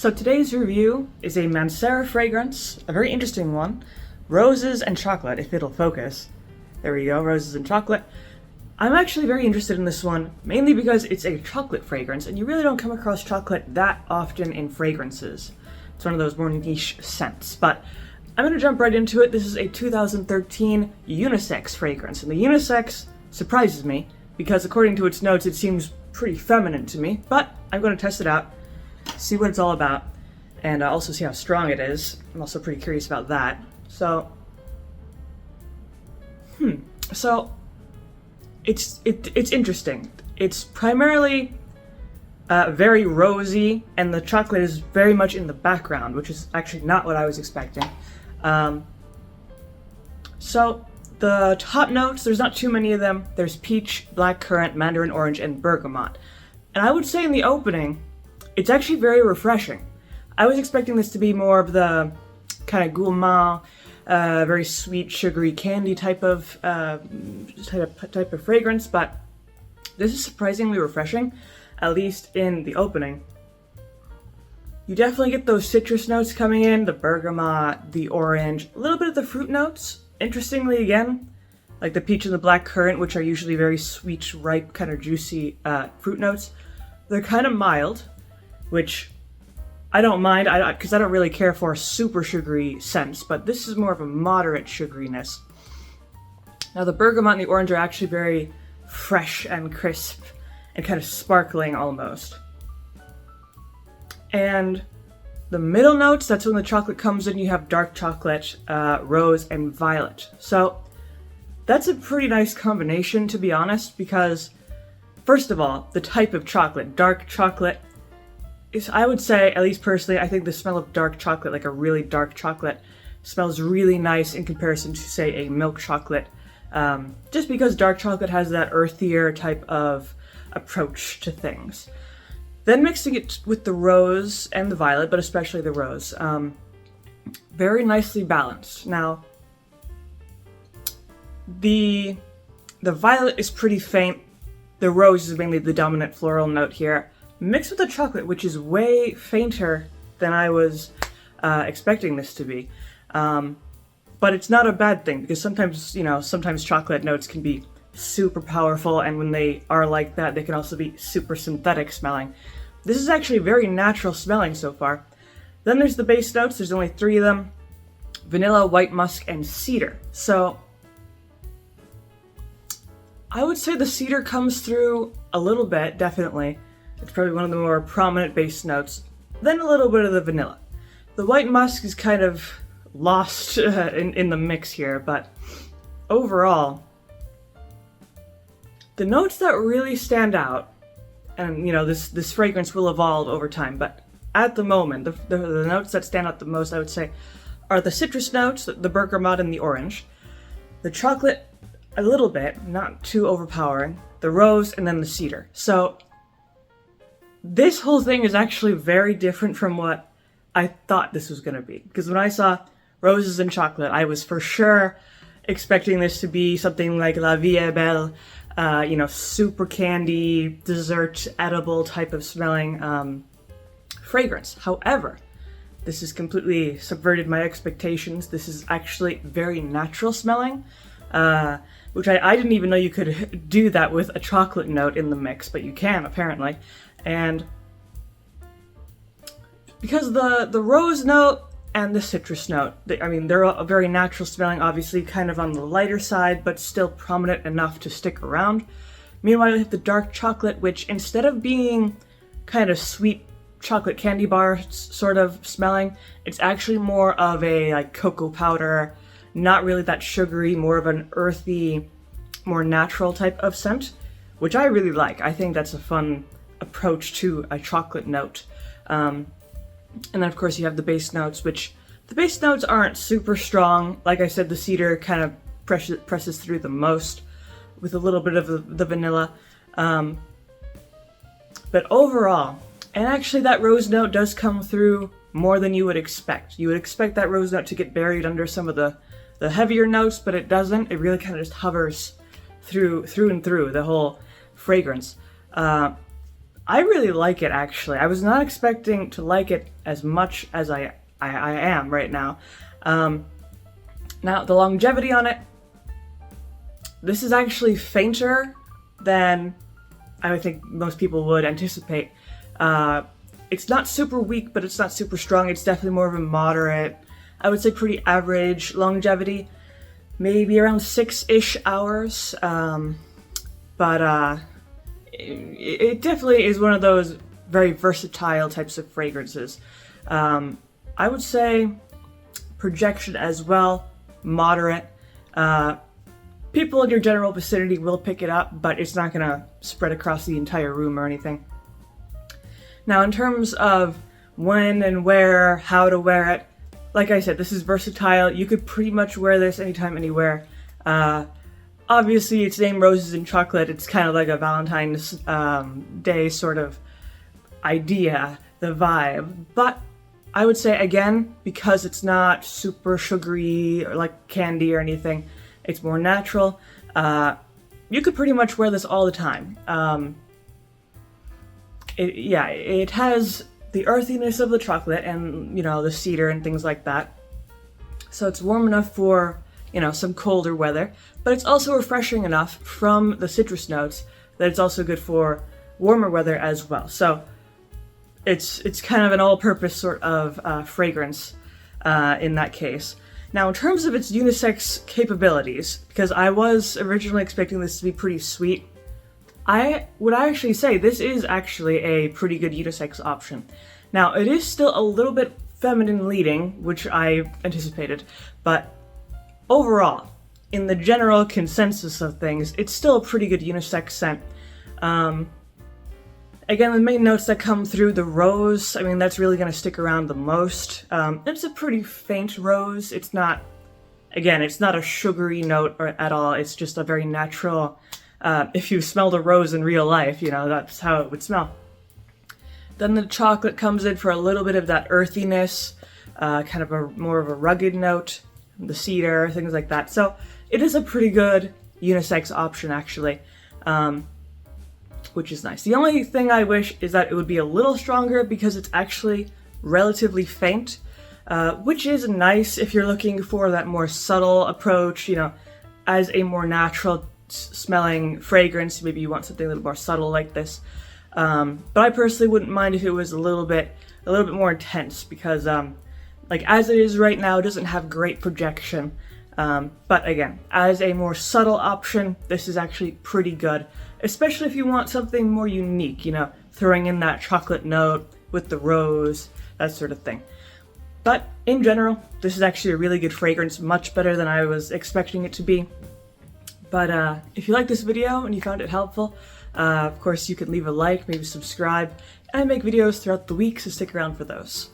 So today's review is a Mancera fragrance, a very interesting one, Roses and Chocolate, if it'll focus. There we go, Roses and Chocolate. I'm actually very interested in this one, mainly because it's a chocolate fragrance, and you really don't come across chocolate that often in fragrances. It's one of those more niche scents, but I'm going to jump right into it. This is a 2013 unisex fragrance, and the unisex surprises me, because according to its notes, it seems pretty feminine to me, but I'm going to test it out, see what it's all about, and also see how strong it is. I'm also pretty curious about that. So it's interesting. It's primarily very rosy, and the chocolate is very much in the background, which is actually not what I was expecting. So the top notes, there's not too many of them. There's peach, blackcurrant, mandarin orange, and bergamot. And I would say in the opening, it's actually very refreshing. I was expecting this to be more of the kind of gourmand, very sweet, sugary candy type of fragrance, but this is surprisingly refreshing, at least in the opening. You definitely get those citrus notes coming in, the bergamot, the orange, a little bit of the fruit notes. Interestingly, again, like the peach and the blackcurrant, which are usually very sweet, ripe, kind of juicy fruit notes. They're kind of mild, which I don't mind, because I don't really care for super sugary scents, but this is more of a moderate sugariness. Now the bergamot and the orange are actually very fresh and crisp and kind of sparkling almost. And the middle notes, that's when the chocolate comes in. You have dark chocolate, rose, and violet. So that's a pretty nice combination, to be honest, because first of all, the type of chocolate, dark chocolate, is, I would say, at least personally, I think the smell of dark chocolate, like a really dark chocolate, smells really nice in comparison to, say, a milk chocolate, just because dark chocolate has that earthier type of approach to things. Then mixing it with the rose and the violet, but especially the rose, very nicely balanced. Now, the violet is pretty faint. The rose is mainly the dominant floral note here, mixed with the chocolate, which is way fainter than I was expecting this to be. But it's not a bad thing, because sometimes chocolate notes can be super powerful, and when they are like that, they can also be super synthetic smelling. This is actually very natural smelling so far. Then there's the base notes. There's only 3 of them: vanilla, white musk, and cedar. So I would say the cedar comes through a little bit, definitely. It's probably one of the more prominent base notes. Then a little bit of the vanilla. The white musk is kind of lost in the mix here, but overall, the notes that really stand out, and this fragrance will evolve over time, but at the moment, the notes that stand out the most, I would say, are the citrus notes, the bergamot and the orange, the chocolate a little bit, not too overpowering, the rose, and then the cedar. So this whole thing is actually very different from what I thought this was going to be. Because when I saw Roses and Chocolate, I was for sure expecting this to be something like La Vie est Belle, super candy, dessert, edible type of smelling fragrance. However, this has completely subverted my expectations. This is actually very natural smelling, which I didn't even know you could do that with a chocolate note in the mix, but you can apparently. And because the rose note and the citrus note, they're a very natural smelling, obviously kind of on the lighter side, but still prominent enough to stick around. Meanwhile, you have the dark chocolate, which instead of being kind of sweet chocolate candy bar sort of smelling, it's actually more of a like cocoa powder, not really that sugary, more of an earthy, more natural type of scent, which I really like. I think that's a fun approach to a chocolate note. And then of course you have the base notes, which the base notes aren't super strong. Like I said, the cedar kind of presses through the most, with a little bit of the vanilla. But overall, and actually that rose note does come through more than you would expect. You would expect that rose note to get buried under some of the heavier notes, but it doesn't. It really kind of just hovers through and through the whole fragrance. I really like it, actually. I was not expecting to like it as much as I am right now. Now, the longevity on it, this is actually fainter than I would think most people would anticipate. It's not super weak, but it's not super strong. It's definitely more of a moderate, I would say pretty average longevity. Maybe around 6-ish hours. But it definitely is one of those very versatile types of fragrances. I would say projection as well, moderate. People in your general vicinity will pick it up, but it's not gonna spread across the entire room or anything. Now, in terms of when and where, how to wear it, like I said, this is versatile. You could pretty much wear this anytime, anywhere. Obviously, it's named Roses and Chocolate. It's kind of like a Valentine's Day sort of idea, the vibe. But I would say, again, because it's not super sugary or like candy or anything, it's more natural. You could pretty much wear this all the time. It has the earthiness of the chocolate and, you know, the cedar and things like that. So it's warm enough for, you know, some colder weather, but it's also refreshing enough from the citrus notes that it's also good for warmer weather as well. So it's kind of an all-purpose sort of fragrance in that case. Now, in terms of its unisex capabilities, because I was originally expecting this to be pretty sweet, I would actually say this is actually a pretty good unisex option. Now, it is still a little bit feminine leading, which I anticipated, but overall, in the general consensus of things, it's still a pretty good unisex scent. Again, the main notes that come through, the rose, I mean, that's really going to stick around the most. It's a pretty faint rose. It's not, again, it's not a sugary note at all. It's just a very natural, if you smelled a rose in real life, you know, that's how it would smell. Then the chocolate comes in for a little bit of that earthiness, kind of more of a rugged note, the cedar, things like that. So it is a pretty good unisex option, actually. Which is nice. The only thing I wish is that it would be a little stronger because it's actually relatively faint, which is nice if you're looking for that more subtle approach, you know, as a more natural smelling fragrance. Maybe you want something a little more subtle like this. But I personally wouldn't mind if it was a little bit more intense because, like as it is right now, it doesn't have great projection. But again, as a more subtle option, this is actually pretty good, especially if you want something more unique, you know, throwing in that chocolate note with the rose, that sort of thing. But in general, this is actually a really good fragrance, much better than I was expecting it to be. But if you like this video and you found it helpful, of course you can leave a like, maybe subscribe, and I make videos throughout the week, so stick around for those.